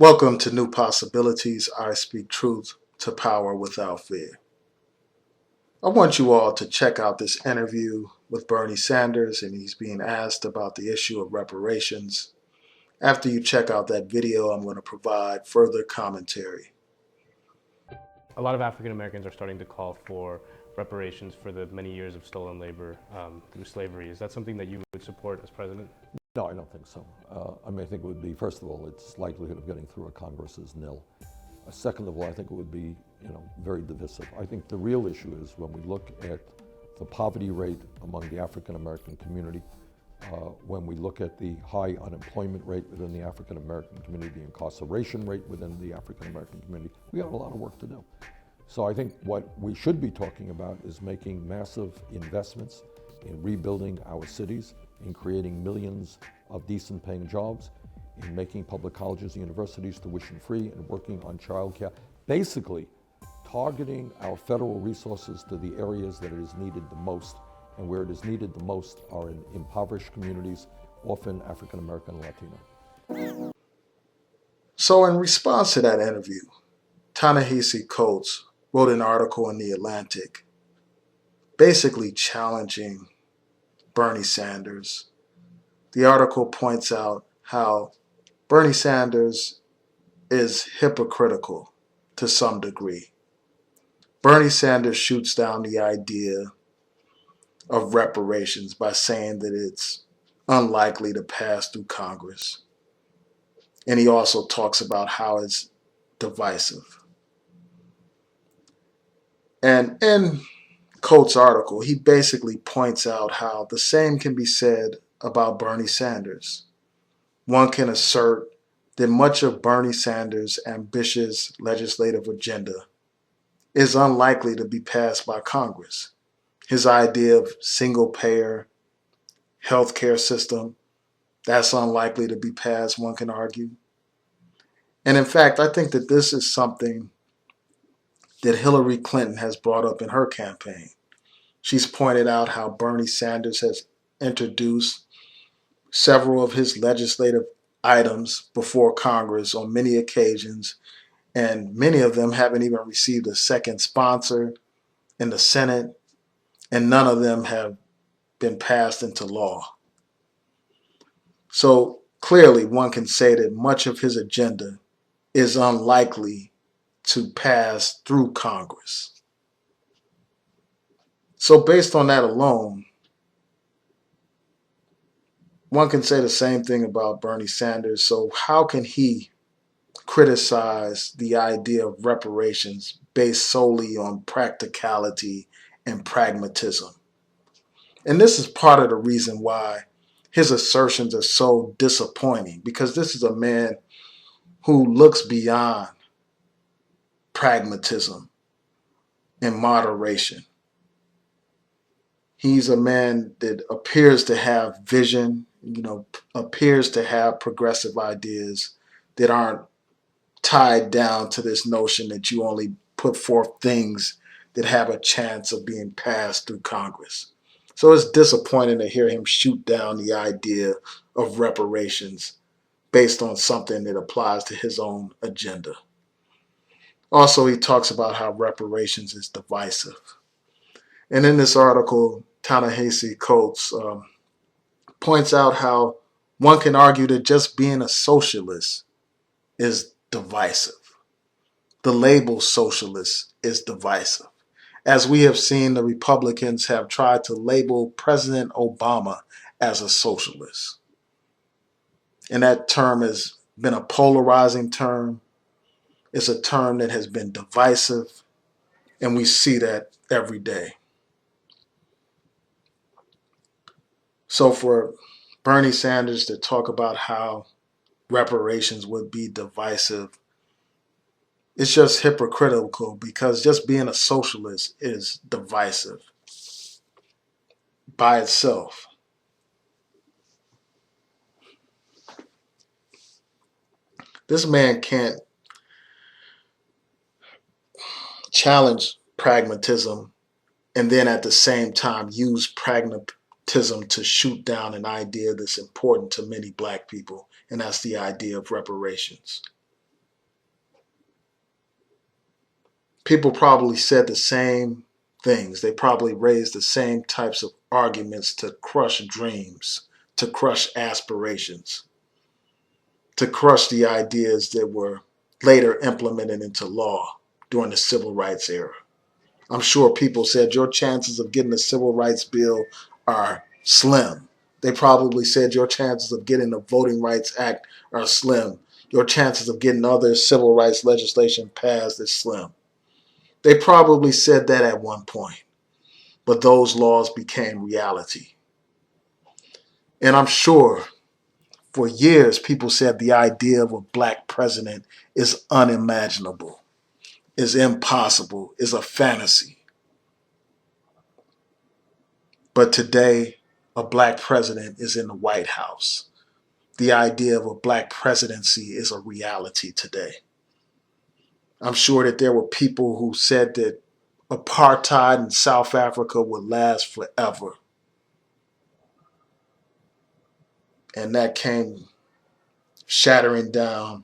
Welcome to New Possibilities. I speak truth to power without fear. I want you all to check out this interview with Bernie Sanders, and he's being asked about the issue of reparations. After you check out that video, I'm going to provide further commentary. A lot of African Americans are starting to call for reparations for the many years of stolen labor through slavery. Is that something that you would support as president? No, I don't think so. I think it would be, first of all, its likelihood of getting through a Congress is nil. Second of all, I think it would be, very divisive. I think the real issue is when we look at the poverty rate among the African American community, when we look at the high unemployment rate within the African American community, the incarceration rate within the African American community, we have a lot of work to do. So I think what we should be talking about is making massive investments in rebuilding our cities, in creating millions of decent paying jobs, in making public colleges and universities tuition free, and working on child care. Basically, targeting our federal resources to the areas that it is needed the most, and where it is needed the most are in impoverished communities, often African American and Latino. So, in response to that interview, Ta-Nehisi Coates wrote an article in The Atlantic basically challenging Bernie Sanders. The article points out how Bernie Sanders is hypocritical to some degree. Bernie Sanders shoots down the idea of reparations by saying that it's unlikely to pass through Congress. And he also talks about how it's divisive. And in Coates' article, he basically points out how the same can be said about Bernie Sanders. One can assert that much of Bernie Sanders' ambitious legislative agenda is unlikely to be passed by Congress. His idea of single-payer healthcare system, that's unlikely to be passed, one can argue. And in fact, I think that this is something that Hillary Clinton has brought up in her campaign. She's pointed out how Bernie Sanders has introduced several of his legislative items before Congress on many occasions, and many of them haven't even received a second sponsor in the Senate, and none of them have been passed into law. So clearly, one can say that much of his agenda is unlikely to pass through Congress. So based on that alone, one can say the same thing about Bernie Sanders. So how can he criticize the idea of reparations based solely on practicality and pragmatism? And this is part of the reason why his assertions are so disappointing, because this is a man who looks beyond pragmatism and moderation. He's a man that appears to have vision, appears to have progressive ideas that aren't tied down to this notion that you only put forth things that have a chance of being passed through Congress. So it's disappointing to hear him shoot down the idea of reparations based on something that applies to his own agenda. Also, he talks about how reparations is divisive. And in this article, Ta-Nehisi Coates points out how one can argue that just being a socialist is divisive. The label socialist is divisive. As we have seen, the Republicans have tried to label President Obama as a socialist. And that term has been a polarizing term. It's a term that has been divisive, and we see that every day. So for Bernie Sanders to talk about how reparations would be divisive, it's just hypocritical, because just being a socialist is divisive by itself. This man can't challenge pragmatism and then at the same time use pragmatism to shoot down an idea that's important to many black people, and that's the idea of reparations. people probably said the same things. They probably raised the same types of arguments to crush dreams, to crush aspirations, to crush the ideas that were later implemented into law during the civil rights era. I'm sure people said your chances of getting a civil rights bill are slim. They probably said your chances of getting the Voting Rights Act are slim. Your chances of getting other civil rights legislation passed is slim. They probably said that at one point, but those laws became reality. And I'm sure for years people said the idea of a black president is unimaginable, is impossible, is a fantasy. But today, a black president is in the White House. The idea of a black presidency is a reality today. I'm sure that there were people who said that apartheid in South Africa would last forever. And that came shattering down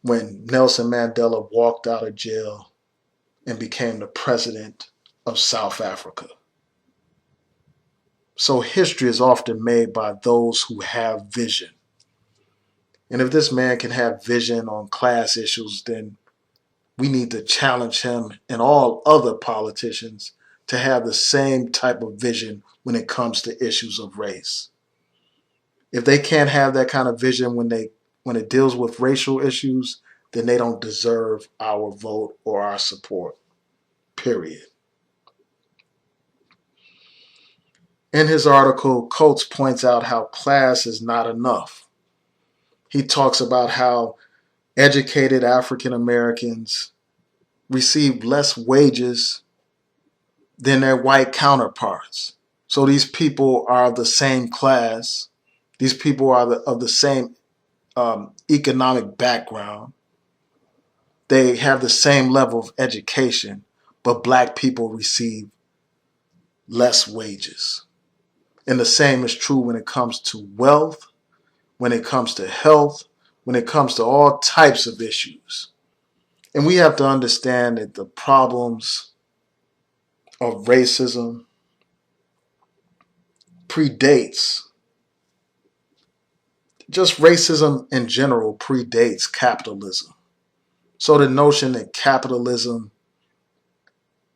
when Nelson Mandela walked out of jail and became the president of South Africa. So history is often made by those who have vision. And if this man can have vision on class issues, then we need to challenge him and all other politicians to have the same type of vision when it comes to issues of race. If they can't have that kind of vision when it deals with racial issues, then they don't deserve our vote or our support. Period. In his article, Coates points out how class is not enough. He talks about how educated African Americans receive less wages than their white counterparts. So these people are of the same class. These people are of the same economic background. They have the same level of education, but black people receive less wages. And the same is true when it comes to wealth, when it comes to health, when it comes to all types of issues. And we have to understand that the problems of racism predates, just racism in general predates capitalism. So the notion that capitalism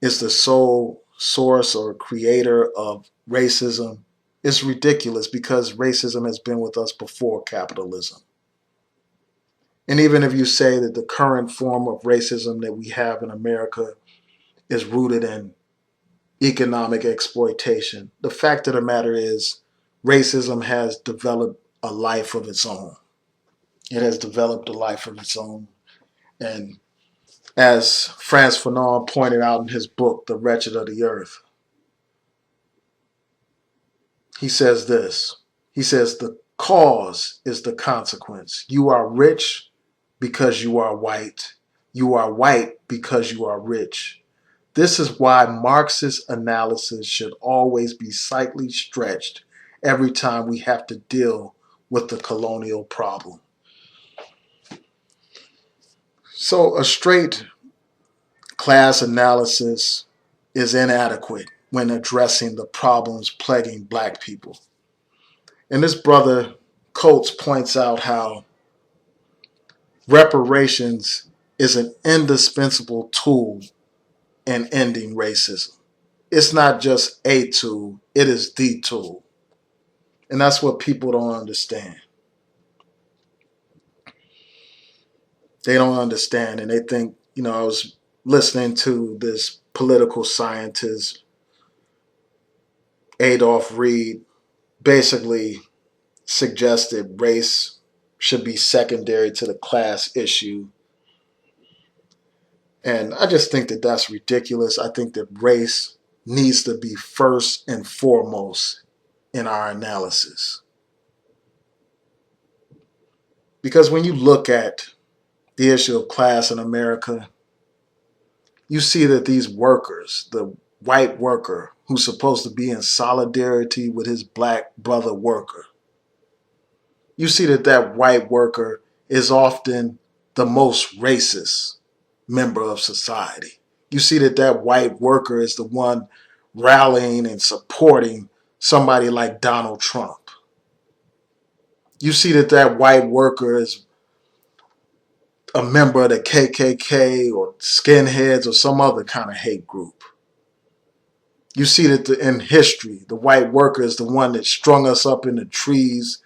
is the sole source or creator of racism is ridiculous because racism has been with us before capitalism. And even if you say that the current form of racism that we have in America is rooted in economic exploitation, the fact of the matter is racism has developed a life of its own. It has developed a life of its own. And as Frantz Fanon pointed out in his book, The Wretched of the Earth, he says this. He says, the cause is the consequence. You are rich because you are white. You are white because you are rich. This is why Marxist analysis should always be slightly stretched every time we have to deal with the colonial problem. So a straight class analysis is inadequate when addressing the problems plaguing black people. And this brother Coates points out how reparations is an indispensable tool in ending racism. It's not just a tool, it is the tool. And that's what people don't understand. They don't understand, and they think, I was listening to this political scientist, Adolph Reed, basically suggested race should be secondary to the class issue. And I just think that that's ridiculous. I think that race needs to be first and foremost in our analysis. Because when you look at the issue of class in America, you see that these workers, the white worker who's supposed to be in solidarity with his black brother worker, you see that white worker is often the most racist member of society. You see that white worker is the one rallying and supporting somebody like Donald Trump. You see that white worker is a member of the KKK or skinheads or some other kind of hate group. You see that in history, the white worker is the one that strung us up in the trees,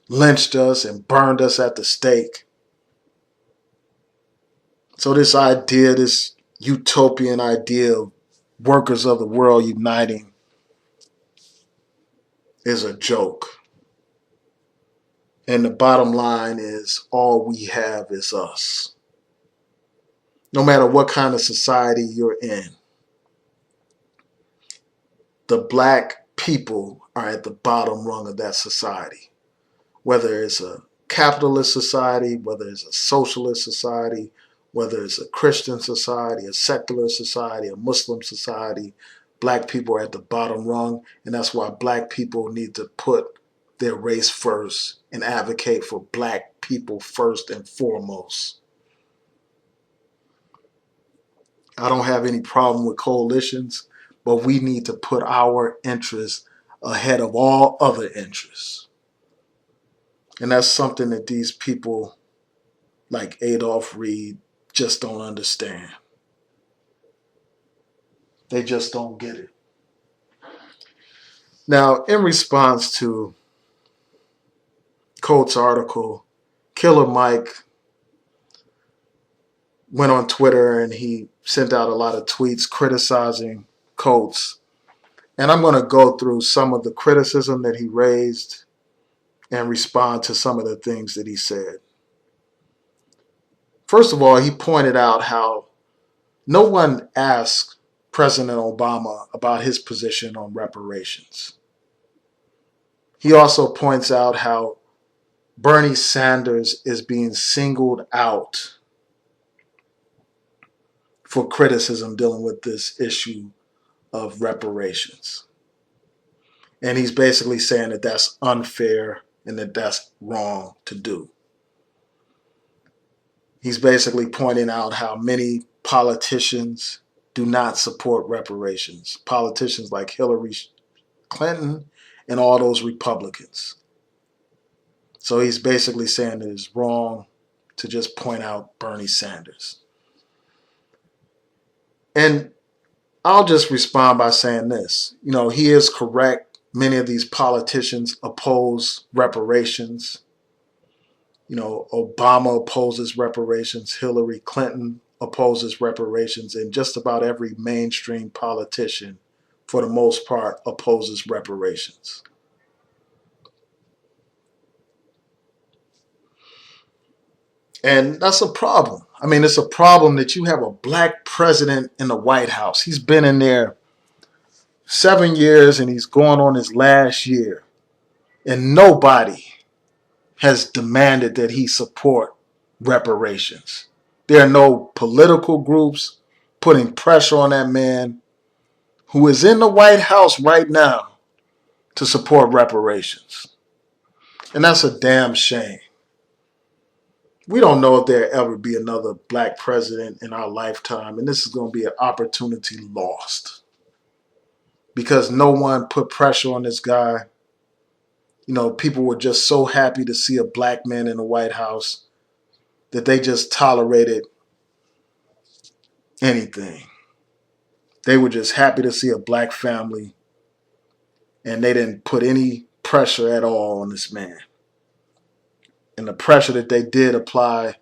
lynched us, and burned us at the stake. So this idea, this utopian idea of workers of the world uniting is a joke. And the bottom line is all we have is us. No matter what kind of society you're in, the black people are at the bottom rung of that society. Whether it's a capitalist society, whether it's a socialist society, whether it's a Christian society, a secular society, a Muslim society, black people are at the bottom rung. And that's why black people need to put their race first and advocate for black people first and foremost. I don't have any problem with coalitions, but we need to put our interests ahead of all other interests. And that's something that these people like Adolph Reed just don't understand. They just don't get it. Now, in response to Coates' article, Killer Mike went on Twitter and he sent out a lot of tweets criticizing Coates. And I'm going to go through some of the criticism that he raised and respond to some of the things that he said. First of all, he pointed out how no one asked President Obama about his position on reparations. He also points out how Bernie Sanders is being singled out for criticism dealing with this issue of reparations. And he's basically saying that that's unfair and that that's wrong to do. He's basically pointing out how many politicians do not support reparations. Politicians like Hillary Clinton and all those Republicans. So he's basically saying that it's wrong to just point out Bernie Sanders. And I'll just respond by saying this. You know, he is correct. Many of these politicians oppose reparations. You know, Obama opposes reparations. Hillary Clinton opposes reparations. And just about every mainstream politician, for the most part, opposes reparations. And that's a problem. I mean, it's a problem that you have a black president in the White House. He's been in there 7 years and he's going on his last year. And nobody has demanded that he support reparations. There are no political groups putting pressure on that man who is in the White House right now to support reparations. And that's a damn shame. We don't know if there'll ever be another black president in our lifetime, and this is going to be an opportunity lost because no one put pressure on this guy. You know, people were just so happy to see a black man in the White House that they just tolerated anything. They were just happy to see a black family, and they didn't put any pressure at all on this man. And the pressure that they did apply,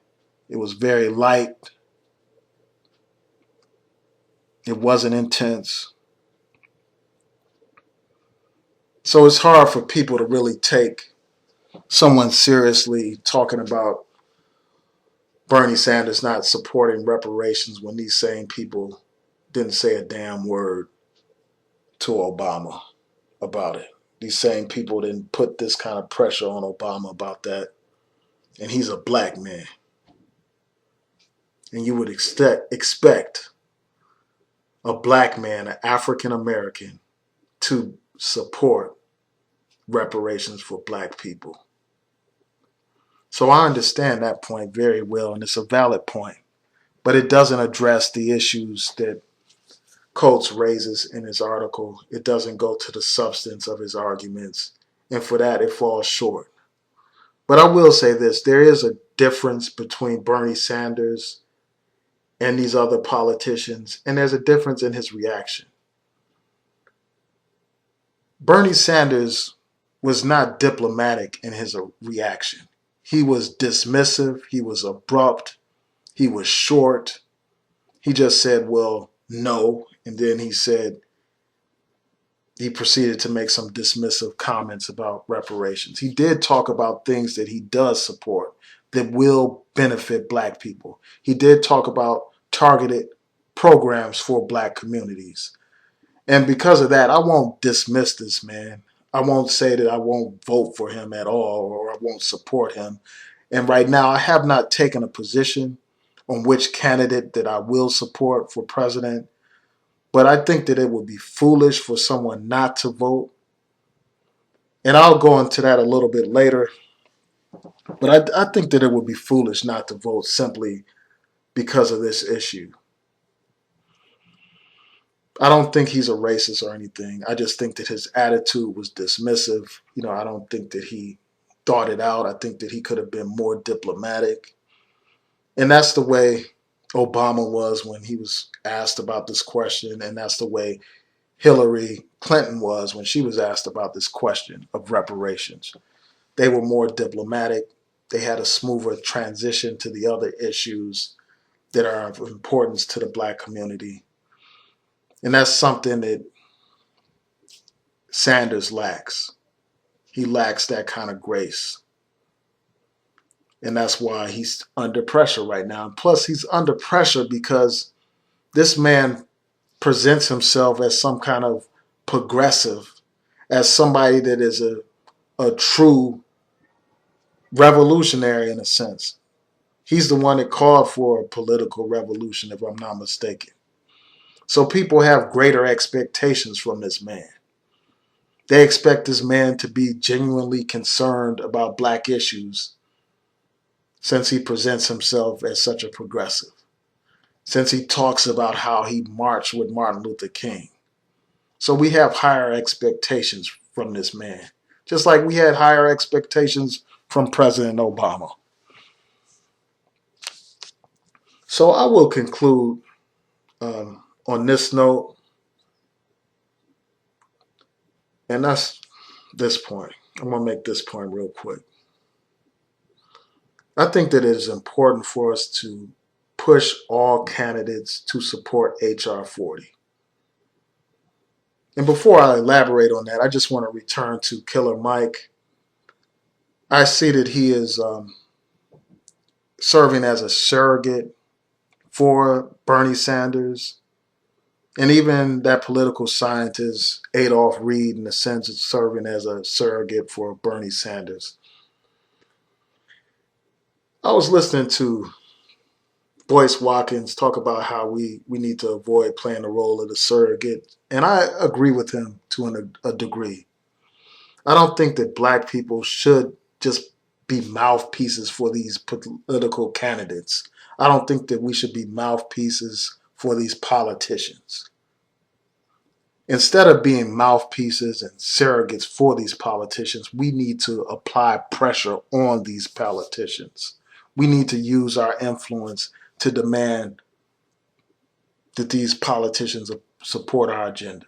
it was very light. It wasn't intense. So it's hard for people to really take someone seriously talking about Bernie Sanders not supporting reparations when these same people didn't say a damn word to Obama about it. These same people didn't put this kind of pressure on Obama about that. And he's a black man. And you would expect a black man, an African American, to support reparations for black people. So I understand that point very well, and it's a valid point. but it doesn't address the issues that Coates raises in his article. It doesn't go to the substance of his arguments, and for that, it falls short. But I will say this, there is a difference between Bernie Sanders and these other politicians, and there's a difference in his reaction. Bernie Sanders was not diplomatic in his reaction. He was dismissive, he was abrupt, he was short. He just said, well, no, and then he proceeded to make some dismissive comments about reparations. He did talk about things that he does support that will benefit black people. He did talk about targeted programs for black communities. And because of that, I won't dismiss this man. I won't say that I won't vote for him at all or I won't support him. And right now, I have not taken a position on which candidate that I will support for president. But I think that it would be foolish for someone not to vote. And I'll go into that a little bit later. But I think that it would be foolish not to vote simply because of this issue. I don't think he's a racist or anything. I just think that his attitude was dismissive. I don't think that he thought it out. I think that he could have been more diplomatic. And that's the way Obama was when he was asked about this question. And that's the way Hillary Clinton was when she was asked about this question of reparations. They were more diplomatic. They had a smoother transition to the other issues that are of importance to the black community. And that's something that Sanders lacks. He lacks that kind of grace. And that's why he's under pressure right now. Plus, he's under pressure because this man presents himself as some kind of progressive, as somebody that is a true revolutionary in a sense. He's the one that called for a political revolution, if I'm not mistaken. So people have greater expectations from this man. They expect this man to be genuinely concerned about black issues since he presents himself as such a progressive, since he talks about how he marched with Martin Luther King. So we have higher expectations from this man, just like we had higher expectations from President Obama. So I will conclude on this note, and that's this point. I'm going to make this point real quick. I think that it is important for us to push all candidates to support H.R. 40. And before I elaborate on that, I just want to return to Killer Mike. I see that he is serving as a surrogate for Bernie Sanders. And even that political scientist, Adolph Reed, in a sense, is serving as a surrogate for Bernie Sanders. I was listening to Boyce Watkins talk about how we need to avoid playing the role of the surrogate. And I agree with him to a degree. I don't think that black people should just be mouthpieces for these political candidates. I don't think that we should be mouthpieces for these politicians. Instead of being mouthpieces and surrogates for these politicians, we need to apply pressure on these politicians. We need to use our influence to demand that these politicians support our agenda.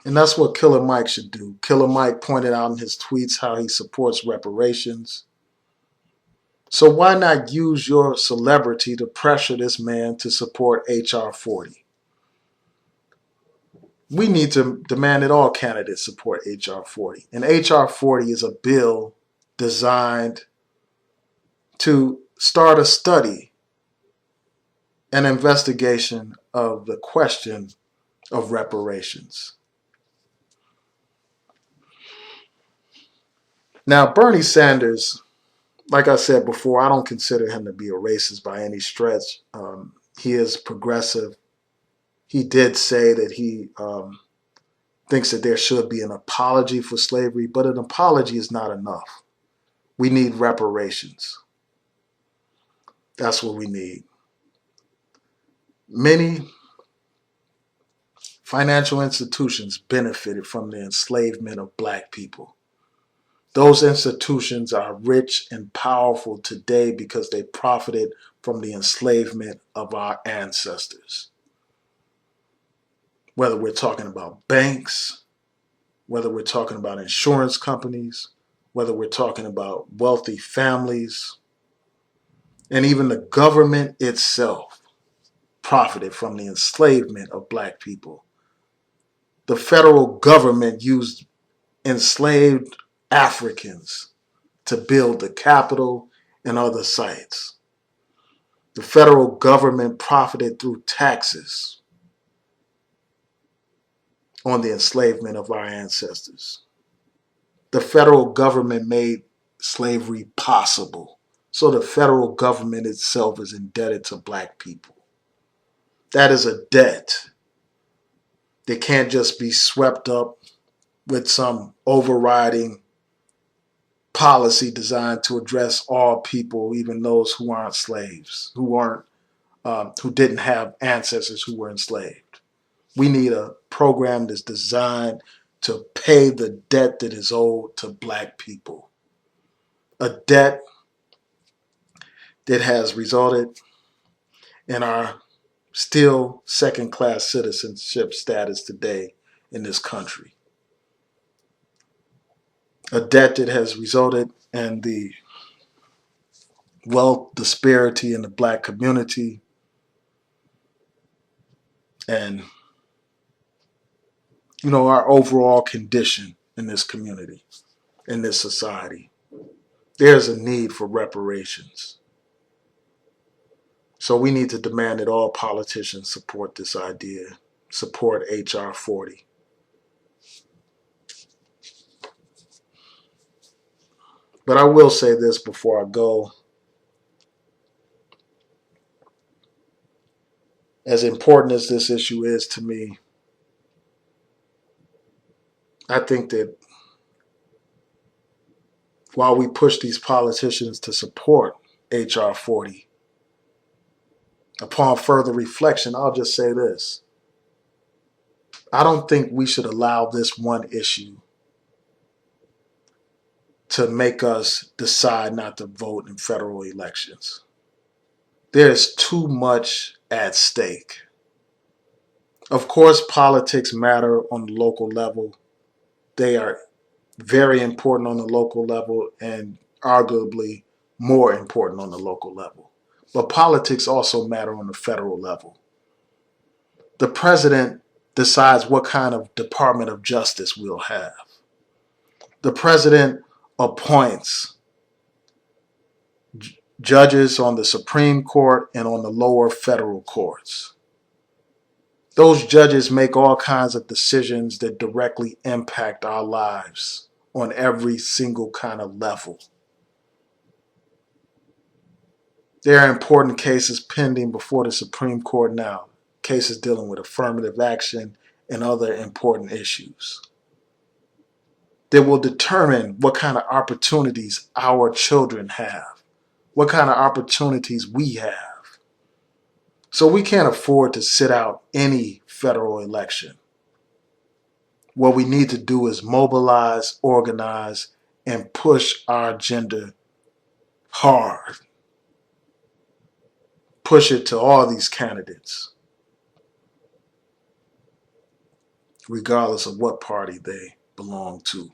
And that's what Killer Mike should do. Killer Mike pointed out in his tweets how he supports reparations. So why not use your celebrity to pressure this man to support H.R. 40? We need to demand that all candidates support H.R. 40. And H.R. 40 is a bill designed to start a study, an investigation of the question of reparations. Now, Bernie Sanders, like I said before, I don't consider him to be a racist by any stretch. He is progressive. He did say that he thinks that there should be an apology for slavery, but an apology is not enough. We need reparations. That's what we need. Many financial institutions benefited from the enslavement of black people. Those institutions are rich and powerful today because they profited from the enslavement of our ancestors. Whether we're talking about banks, whether we're talking about insurance companies, whether we're talking about wealthy families, and even the government itself profited from the enslavement of black people. The federal government used enslaved Africans to build the Capitol and other sites. The federal government profited through taxes on the enslavement of our ancestors. The federal government made slavery possible. So the federal government itself is indebted to black people. That is a debt that can't just be swept up with some overriding policy designed to address all people, even those who aren't slaves, who didn't have ancestors who were enslaved. We need a program that's designed to pay the debt that is owed to black people, a debt that has resulted in our still second-class citizenship status today in this country, a debt that has resulted in the wealth disparity in the black community and our overall condition in this community, in this society. There's a need for reparations. So we need to demand that all politicians support this idea, support H.R. 40. But I will say this before I go. As important as this issue is to me, I think that while we push these politicians to support H.R. 40, upon further reflection, I'll just say this. I don't think we should allow this one issue to make us decide not to vote in federal elections. There's too much at stake. Of course, politics matter on the local level. They are very important on the local level and arguably more important on the local level. But politics also matter on the federal level. The president decides what kind of Department of Justice we'll have. The president appoints judges on the Supreme Court and on the lower federal courts. Those judges make all kinds of decisions that directly impact our lives on every single kind of level. There are important cases pending before the Supreme Court now, cases dealing with affirmative action and other important issues that will determine what kind of opportunities our children have, what kind of opportunities we have. So we can't afford to sit out any federal election. What we need to do is mobilize, organize, and push our agenda hard. Push it to all these candidates, regardless of what party they belong to.